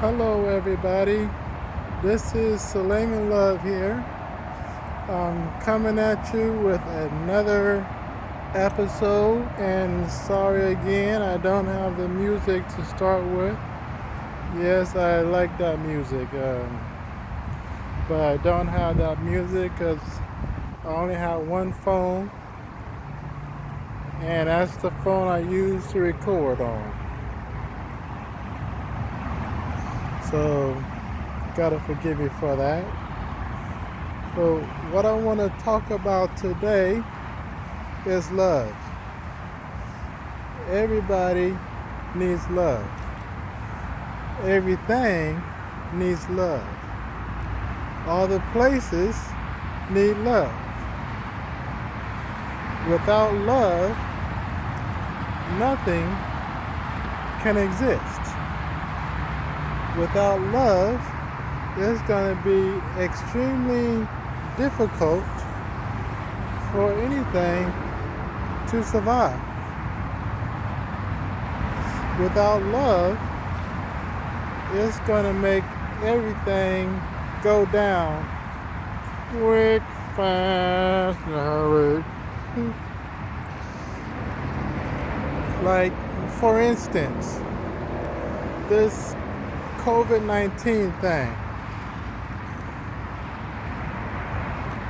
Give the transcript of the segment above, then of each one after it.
Hello, everybody. This is L.O.V.E here. Coming at you with another episode. And sorry again, I don't have the music to start with. Yes, I like that music, but I don't have that music because I only have one phone, and that's the phone I use to record on. So, gotta forgive me for that. So, what I want to talk about today is love. Everybody needs love. Everything needs love. All the places need love. Without love, nothing can exist. Without love, it's going to be extremely difficult for anything to survive. Without love, it's going to make everything go down quick, fast, and hurry. Like, for instance, this COVID-19 thing.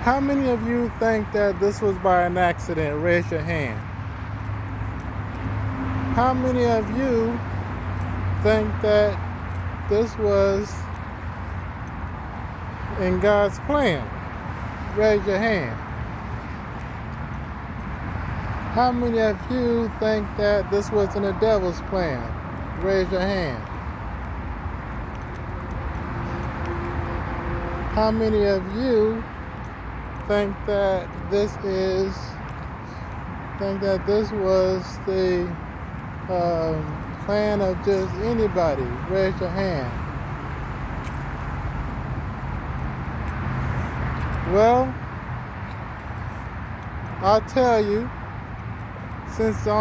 How many of you think that this was by an accident? Raise your hand. How many of you think that this was in God's plan? Raise your hand. How many of you think that this was in the devil's plan? Raise your hand. How many of you think that this was the plan of just anybody? Raise your hand. Well, I'll tell you, since I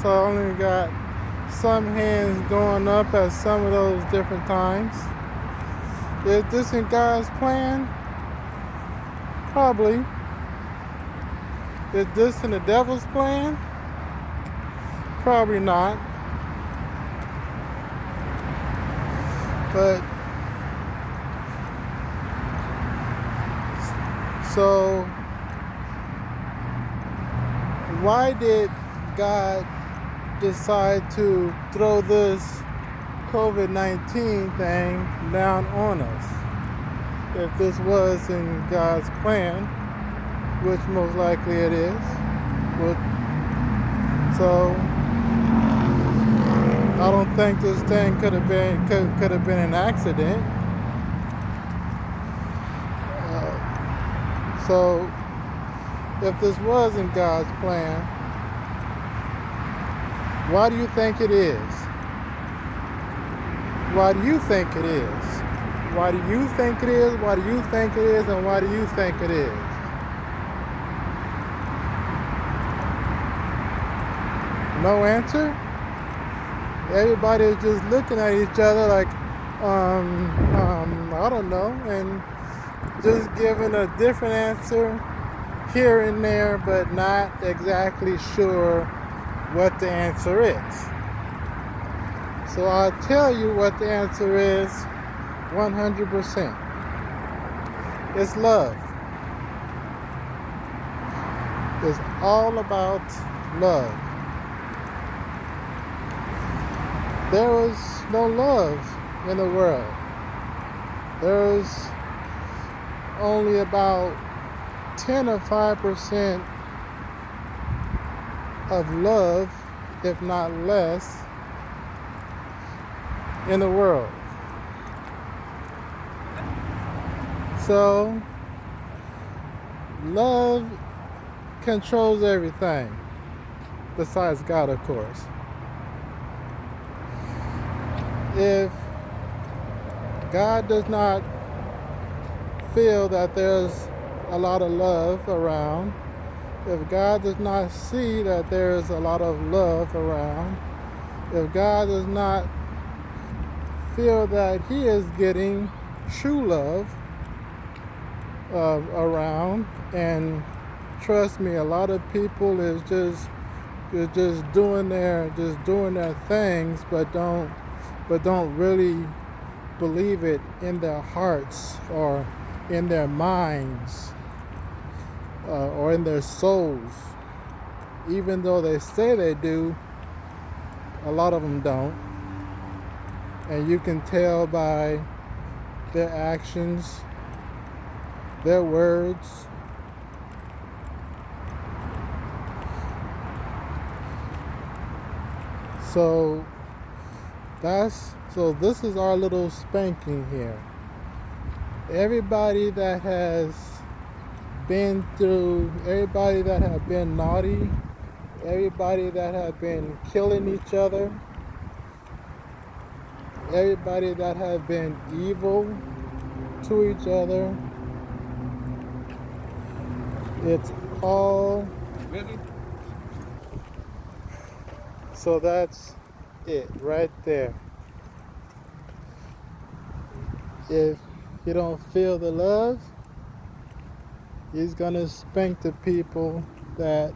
only got some hands going up at some of those different times, is this in God's plan? Probably. Is this in the devil's plan? Probably not. But so why did God decide to throw this COVID-19 thing down on us? If this was in God's plan, which most likely it is. So I don't think this thing could have been an accident. So if this was in God's plan, why do you think it is? Why do you think it is? Why do you think it is? Why do you think it is? And why do you think it is? No answer? Everybody is just looking at each other like, I don't know, and just giving a different answer here and there, but not exactly sure what the answer is. So I'll tell you what the answer is 100%. It's love. It's all about love. There was no love in the world. There was only about 10 or 5% of love, if not less, in the world. So, love controls everything, besides God, of course. If God does not feel that there's a lot of love around, if God does not see that there's a lot of love around, if God does not feel that he is getting true love around. And trust me, a lot of people is just doing their things, but don't really believe it in their hearts or in their minds or in their souls. Even though they say they do, a lot of them don't. And you can tell by their actions, their words. So this is our little spanking here. Everybody that has been through, everybody that have been naughty, everybody that have been killing each other, everybody that have been evil to each other, it's all really. So that's it right there. If you don't feel the love, he's gonna spank the people that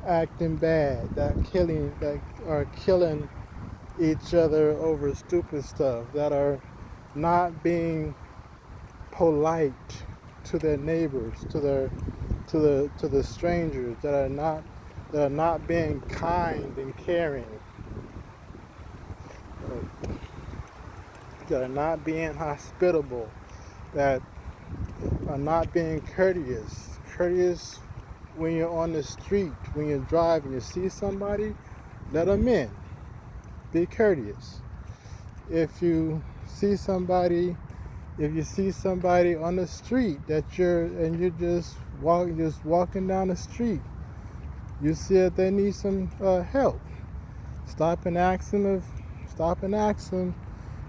acting bad, that are killing each other over stupid stuff, that are not being polite to their neighbors, to the strangers, that are not being kind and caring, that are not being hospitable, that are not being courteous. Courteous when you're on the street, when you're driving, you see somebody, let them in. Be courteous. If you see somebody on the street you're just walking down the street, you see that they need some help. Stop and ask them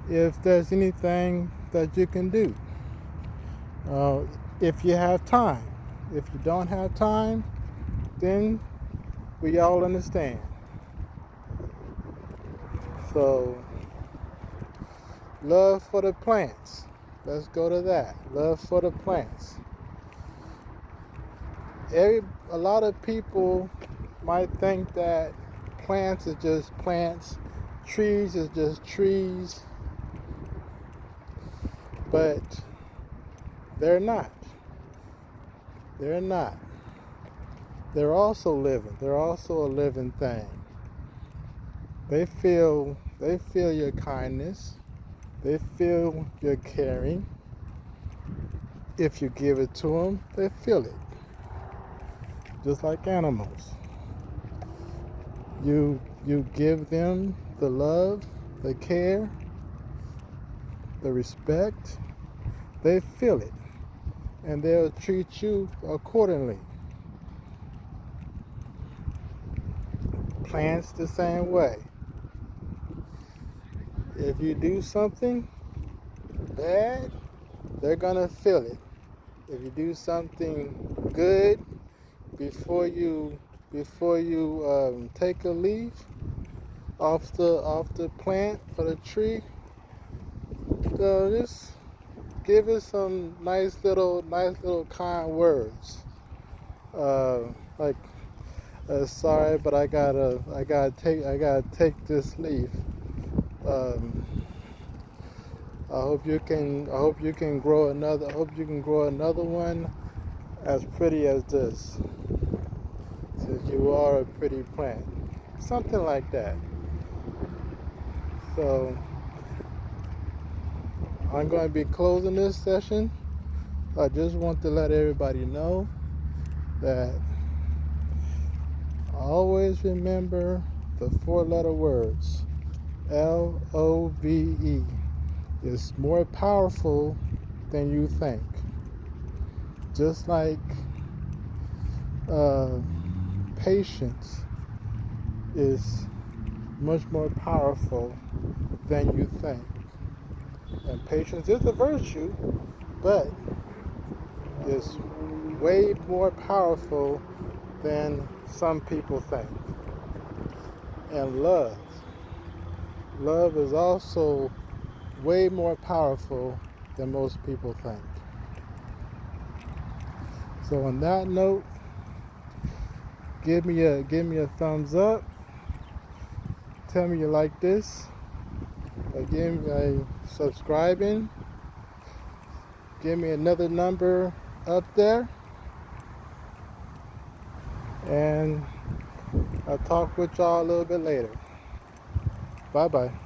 if there's anything that you can do. If you have time. If you don't have time, then we all understand. So, love for the plants. Let's go to that. Love for the plants. A lot of people might think that plants is just plants, trees is just trees, but they're not. They're not. They're also living. They're also a living thing. They feel your kindness. They feel your caring. If you give it to them, they feel it. Just like animals. You give them the love, the care, the respect. They feel it. And they'll treat you accordingly. Plants the same way. If you do something bad, they're gonna feel it. If you do something good before you take a leaf off the plant or the tree, just give it some nice little kind words. Like, sorry, but I gotta take this leaf. I hope you can grow another one as pretty as this, since you are a pretty plant. Something like that. So I'm going to be closing this session. I just want to let everybody know that always remember the 4-letter words. L.O.V.E. is more powerful than you think. Just like patience is much more powerful than you think. And patience is a virtue, but it's way more powerful than some people think. And love is also way more powerful than most people think. So on that note, give me a thumbs up. Tell me you like this. Again, subscribing. Give me another number up there. And I'll talk with y'all a little bit later. Bye-bye.